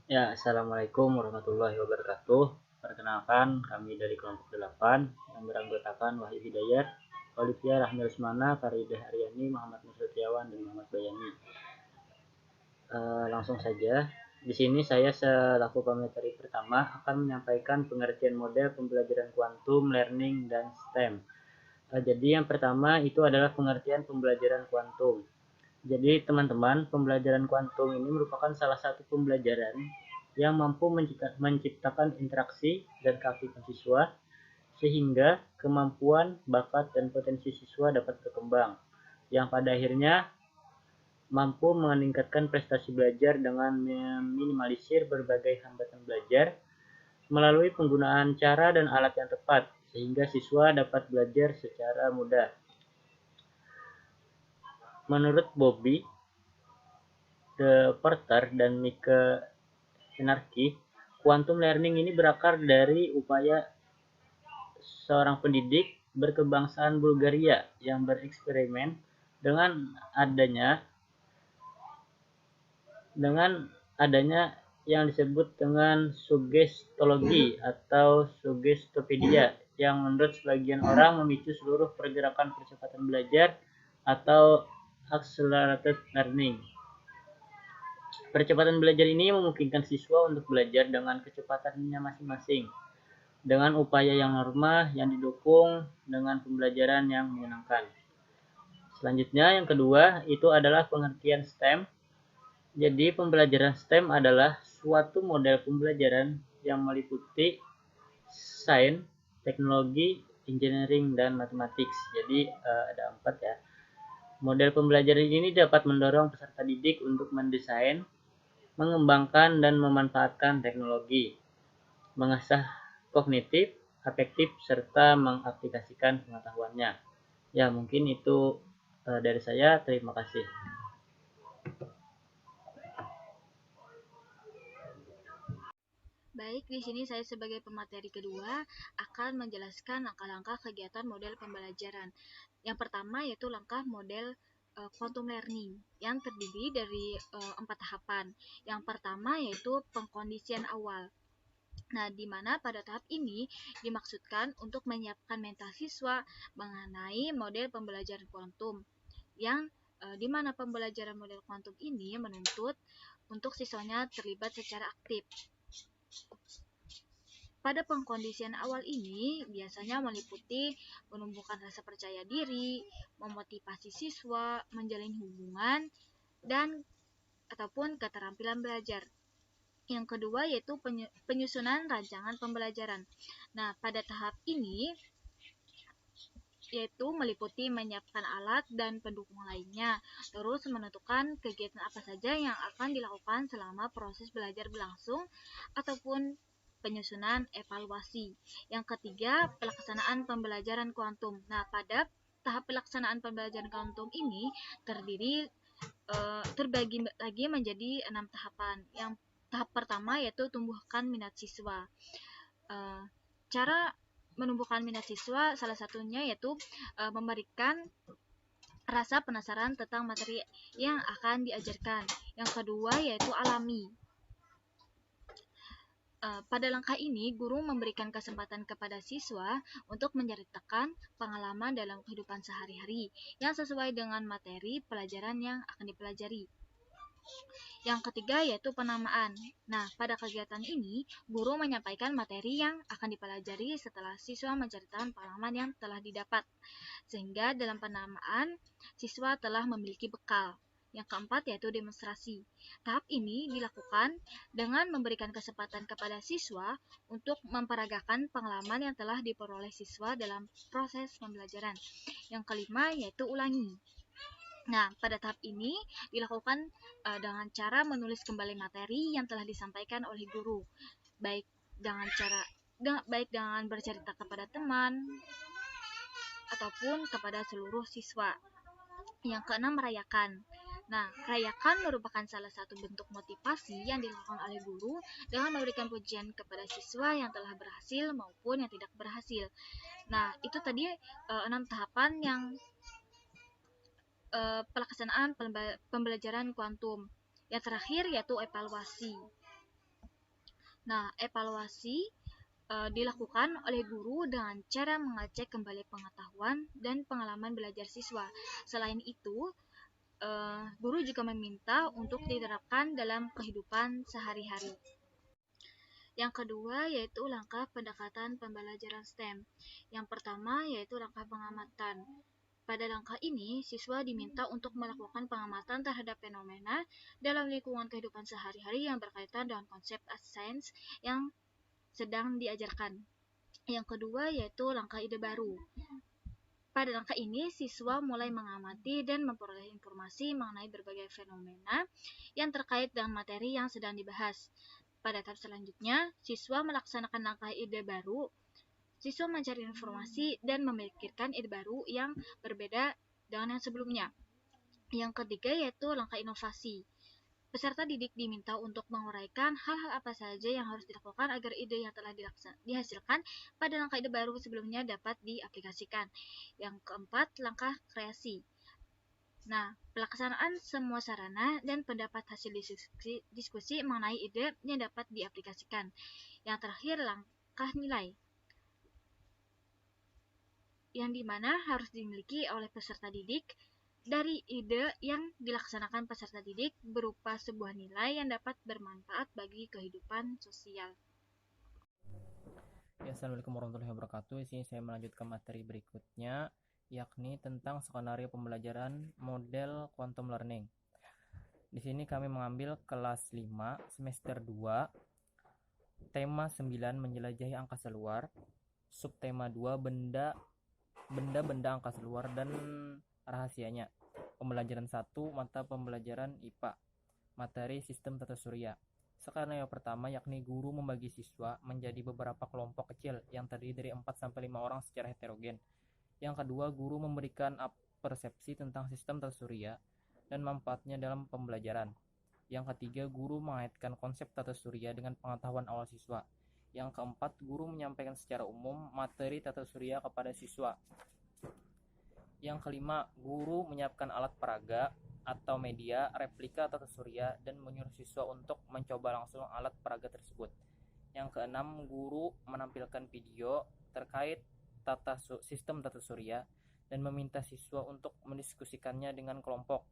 Ya, Assalamualaikum warahmatullahi wabarakatuh. Perkenalkan, kami dari kelompok 8 yang beranggotakan Wahyu Hidayat, Olivia Rahmi Rusmana, Faridah Aryani, Muhammad Nusriawan, dan Muhammad Bayani. Langsung saja, di sini saya selaku pemateri pertama akan menyampaikan pengertian model pembelajaran kuantum, learning, dan STEM. Jadi yang pertama itu adalah pengertian pembelajaran kuantum. Jadi teman-teman, pembelajaran kuantum ini merupakan salah satu pembelajaran yang mampu menciptakan interaksi dan keaktifan siswa sehingga kemampuan, bakat, dan potensi siswa dapat berkembang, yang pada akhirnya mampu meningkatkan prestasi belajar dengan meminimalisir berbagai hambatan belajar melalui penggunaan cara dan alat yang tepat, sehingga siswa dapat belajar secara mudah. Menurut Bobby, De Porter, dan Mike Sinarki, quantum learning ini berakar dari upaya seorang pendidik berkebangsaan Bulgaria yang bereksperimen dengan adanya dengan adanya yang disebut dengan sugestologi atau sugestopedia, yang menurut sebagian orang memicu seluruh pergerakan percepatan belajar atau accelerated learning. Percepatan belajar ini memungkinkan siswa untuk belajar dengan kecepatannya masing-masing, dengan upaya yang normal yang didukung dengan pembelajaran yang menyenangkan. Selanjutnya, yang kedua, itu adalah pengertian STEM. Jadi, pembelajaran STEM adalah suatu model pembelajaran yang meliputi sains, teknologi, engineering, dan matematik. Jadi, ada 4 ya. Model pembelajaran ini dapat mendorong peserta didik untuk mendesain, mengembangkan, dan memanfaatkan teknologi, mengasah kognitif, afektif, serta mengaplikasikan pengetahuannya. Ya, mungkin itu dari saya. Terima kasih. Baik, di sini saya sebagai pemateri kedua akan menjelaskan langkah-langkah kegiatan model pembelajaran. Yang pertama yaitu langkah model quantum learning yang terdiri dari 4 tahapan. Yang pertama yaitu pengkondisian awal. Nah, di mana pada tahap ini dimaksudkan untuk menyiapkan mental siswa mengenai model pembelajaran kuantum yang di mana pembelajaran model kuantum ini menuntut untuk siswanya terlibat secara aktif. Pada pengkondisian awal ini biasanya meliputi menumbuhkan rasa percaya diri, memotivasi siswa, menjalin hubungan, dan ataupun keterampilan belajar. Yang kedua yaitu penyusunan rancangan pembelajaran. Nah, pada tahap ini yaitu meliputi menyiapkan alat dan pendukung lainnya, terus menentukan kegiatan apa saja yang akan dilakukan selama proses belajar berlangsung, ataupun penyusunan evaluasi. Yang ketiga, pelaksanaan pembelajaran kuantum. Nah, pada tahap pelaksanaan pembelajaran kuantum ini terdiri terbagi lagi menjadi 6 tahapan. Yang tahap pertama yaitu tumbuhkan minat siswa. Cara menumbuhkan minat siswa salah satunya yaitu memberikan rasa penasaran tentang materi yang akan diajarkan. Yang kedua yaitu alami. Pada langkah ini, guru memberikan kesempatan kepada siswa untuk menceritakan pengalaman dalam kehidupan sehari-hari yang sesuai dengan materi pelajaran yang akan dipelajari. Yang ketiga yaitu penamaan. Nah, pada kegiatan ini, guru menyampaikan materi yang akan dipelajari setelah siswa menceritakan pengalaman yang telah didapat. Sehingga dalam penamaan, siswa telah memiliki bekal. Yang keempat yaitu demonstrasi. Tahap ini dilakukan dengan memberikan kesempatan kepada siswa untuk memperagakan pengalaman yang telah diperoleh siswa dalam proses pembelajaran. Yang kelima yaitu ulangi. Nah, pada tahap ini dilakukan dengan cara menulis kembali materi yang telah disampaikan oleh guru, baik dengan bercerita kepada teman ataupun kepada seluruh siswa. Yang keenam, rayakan. Nah, rayakan merupakan salah satu bentuk motivasi yang dilakukan oleh guru dengan memberikan pujian kepada siswa yang telah berhasil maupun yang tidak berhasil. Nah, itu tadi 6 tahapan yang pelaksanaan pembelajaran kuantum. Yang terakhir yaitu evaluasi. Nah, evaluasi dilakukan oleh guru dengan cara mengecek kembali pengetahuan dan pengalaman belajar siswa. Selain itu, guru juga meminta untuk diterapkan dalam kehidupan sehari-hari. Yang kedua yaitu langkah pendekatan pembelajaran STEM. Yang pertama yaitu langkah pengamatan. Pada langkah ini, siswa diminta untuk melakukan pengamatan terhadap fenomena dalam lingkungan kehidupan sehari-hari yang berkaitan dengan konsep sains yang sedang diajarkan. Yang kedua yaitu langkah ide baru. Pada langkah ini, siswa mulai mengamati dan memperoleh informasi mengenai berbagai fenomena yang terkait dengan materi yang sedang dibahas. Pada tahap selanjutnya, siswa melaksanakan langkah ide baru. Siswa mencari informasi dan memikirkan ide baru yang berbeda dengan yang sebelumnya. Yang ketiga yaitu langkah inovasi. Peserta didik diminta untuk menguraikan hal-hal apa saja yang harus dilakukan agar ide yang telah dihasilkan pada langkah ide baru sebelumnya dapat diaplikasikan. Yang keempat, langkah kreasi. Nah, pelaksanaan semua sarana dan pendapat hasil diskusi mengenai ide yang dapat diaplikasikan. Yang terakhir, langkah nilai, yang dimana harus dimiliki oleh peserta didik dari ide yang dilaksanakan peserta didik berupa sebuah nilai yang dapat bermanfaat bagi kehidupan sosial. Ya, Assalamualaikum warahmatullahi wabarakatuh. Di sini saya melanjutkan materi berikutnya, yakni tentang skenario pembelajaran model quantum learning. Di sini kami mengambil kelas 5, semester 2, tema 9 menjelajahi angkasa luar, subtema 2 benda-benda angkasa luar dan rahasianya. Pembelajaran 1 mata pembelajaran IPA, materi sistem tata surya. Skenario pertama yakni guru membagi siswa menjadi beberapa kelompok kecil yang terdiri dari 4-5 orang secara heterogen. Yang kedua, guru memberikan persepsi tentang sistem tata surya dan manfaatnya dalam pembelajaran. Yang ketiga, guru mengaitkan konsep tata surya dengan pengetahuan awal siswa. Yang keempat, guru menyampaikan secara umum materi tata surya kepada siswa. Yang kelima, guru menyiapkan alat peraga atau media replika tata surya dan menyuruh siswa untuk mencoba langsung alat peraga tersebut. Yang keenam, guru menampilkan video terkait sistem tata surya dan meminta siswa untuk mendiskusikannya dengan kelompok.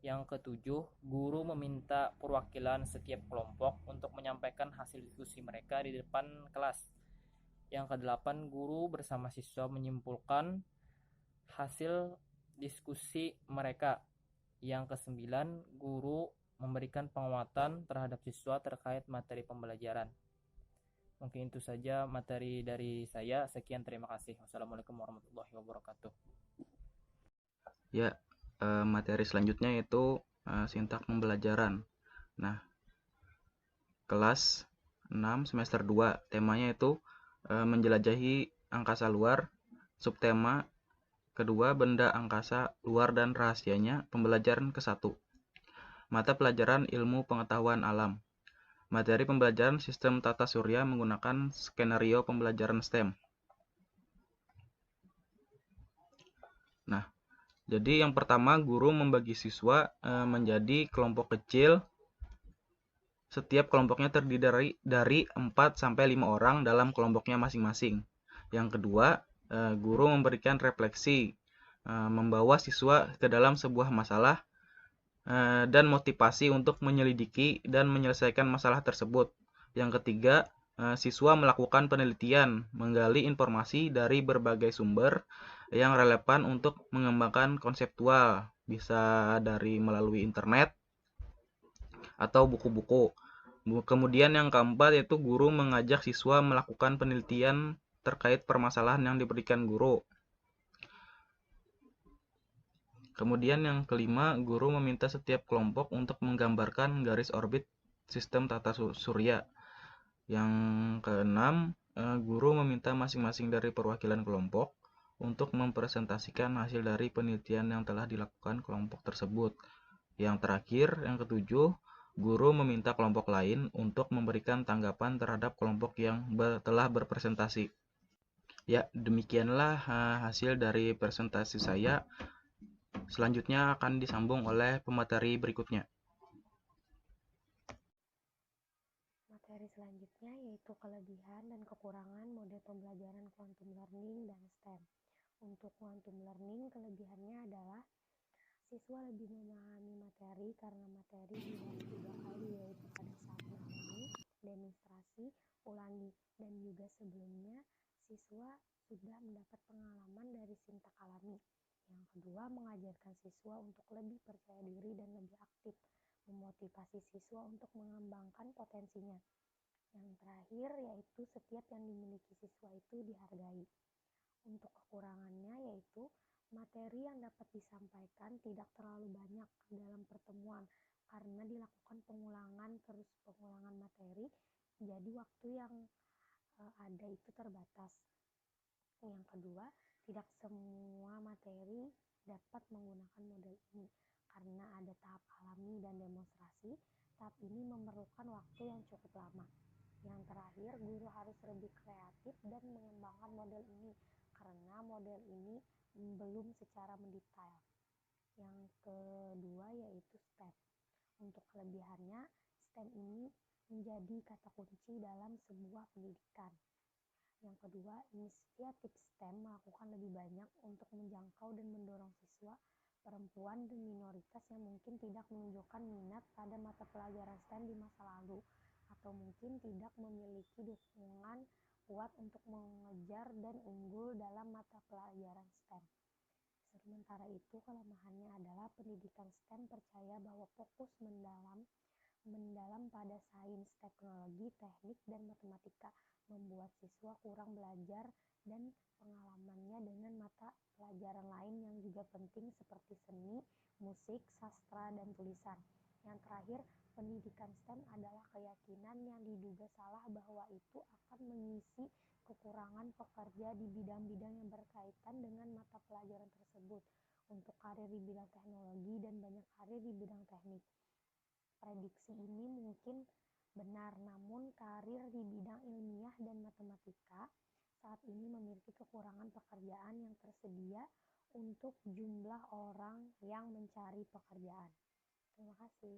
Yang ketujuh, guru meminta perwakilan setiap kelompok untuk menyampaikan hasil diskusi mereka di depan kelas. Yang kedelapan, guru bersama siswa menyimpulkan hasil diskusi mereka. Yang kesembilan, guru memberikan penguatan terhadap siswa terkait materi pembelajaran. Mungkin itu saja materi dari saya. Sekian, terima kasih. Wassalamualaikum warahmatullahi wabarakatuh. Ya, materi selanjutnya yaitu sintak pembelajaran. Nah, kelas 6 semester 2, temanya itu menjelajahi angkasa luar, subtema kedua benda angkasa luar dan rahasianya, pembelajaran ke-1. Mata pelajaran ilmu pengetahuan alam. Materi pembelajaran sistem tata surya menggunakan skenario pembelajaran STEM. Nah, jadi yang pertama, guru membagi siswa menjadi kelompok kecil. Setiap kelompoknya terdiri dari 4-5 orang dalam kelompoknya masing-masing. Yang kedua, guru memberikan refleksi, membawa siswa ke dalam sebuah masalah dan motivasi untuk menyelidiki dan menyelesaikan masalah tersebut. Yang ketiga, siswa melakukan penelitian, menggali informasi dari berbagai sumber yang relevan untuk mengembangkan konseptual, bisa dari melalui internet atau buku-buku. Kemudian yang keempat yaitu guru mengajak siswa melakukan penelitian terkait permasalahan yang diberikan guru. Kemudian yang kelima, guru meminta setiap kelompok untuk menggambarkan garis orbit sistem tata surya. Yang keenam, guru meminta masing-masing dari perwakilan kelompok untuk mempresentasikan hasil dari penelitian yang telah dilakukan kelompok tersebut. Yang terakhir, yang ketujuh, guru meminta kelompok lain untuk memberikan tanggapan terhadap kelompok yang telah berpresentasi. Ya, demikianlah hasil dari presentasi saya. Selanjutnya akan disambung oleh pemateri berikutnya. Materi selanjutnya yaitu kelebihan dan kekurangan model pembelajaran quantum learning dan STEM. Untuk quantum learning, kelebihannya adalah siswa lebih memahami materi karena materi dibahas 3 kali, yaitu pada saat mengalami, demonstrasi, ulangi, dan juga sebelumnya siswa sudah mendapat pengalaman dari sintak alami. Yang kedua, mengajarkan siswa untuk lebih percaya diri dan lebih aktif, memotivasi siswa untuk mengembangkan potensinya. Yang terakhir yaitu setiap yang dimiliki siswa itu dihargai. Untuk kekurangannya yaitu materi yang dapat disampaikan tidak terlalu banyak dalam pertemuan karena dilakukan pengulangan materi, jadi waktu yang ada itu terbatas. Yang kedua, tidak semua materi dapat menggunakan model ini karena ada tahap alami dan demonstrasi. Tahap ini memerlukan waktu yang cukup lama. Yang terakhir, guru harus lebih kreatif dan mengembangkan model ini karena model ini belum secara mendetail. Yang kedua yaitu STEM. Untuk kelebihannya, STEM ini menjadi kata kunci dalam sebuah pendidikan. Yang kedua, inisiatif STEM melakukan lebih banyak untuk menjangkau dan mendorong siswa, perempuan, dan minoritas yang mungkin tidak menunjukkan minat pada mata pelajaran STEM di masa lalu, atau mungkin tidak memiliki dukungan kuat untuk mengejar dan unggul dalam mata pelajaran STEM. Sementara itu, kelemahannya adalah pendidikan STEM percaya bahwa fokus mendalam pada sains, teknologi, teknik, dan matematika membuat siswa kurang belajar dan pengalamannya dengan mata pelajaran lain yang juga penting seperti seni, musik, sastra, dan tulisan. Yang terakhir, pendidikan STEM adalah keyakinan yang diduga salah bahwa itu akan mengisi kekurangan pekerja di bidang-bidang yang berkaitan dengan mata pelajaran tersebut untuk karir di bidang teknologi dan banyak karir di bidang teknik. Prediksi ini mungkin benar, namun karir di bidang ilmiah dan matematika saat ini memiliki kekurangan pekerjaan yang tersedia untuk jumlah orang yang mencari pekerjaan. Terima kasih.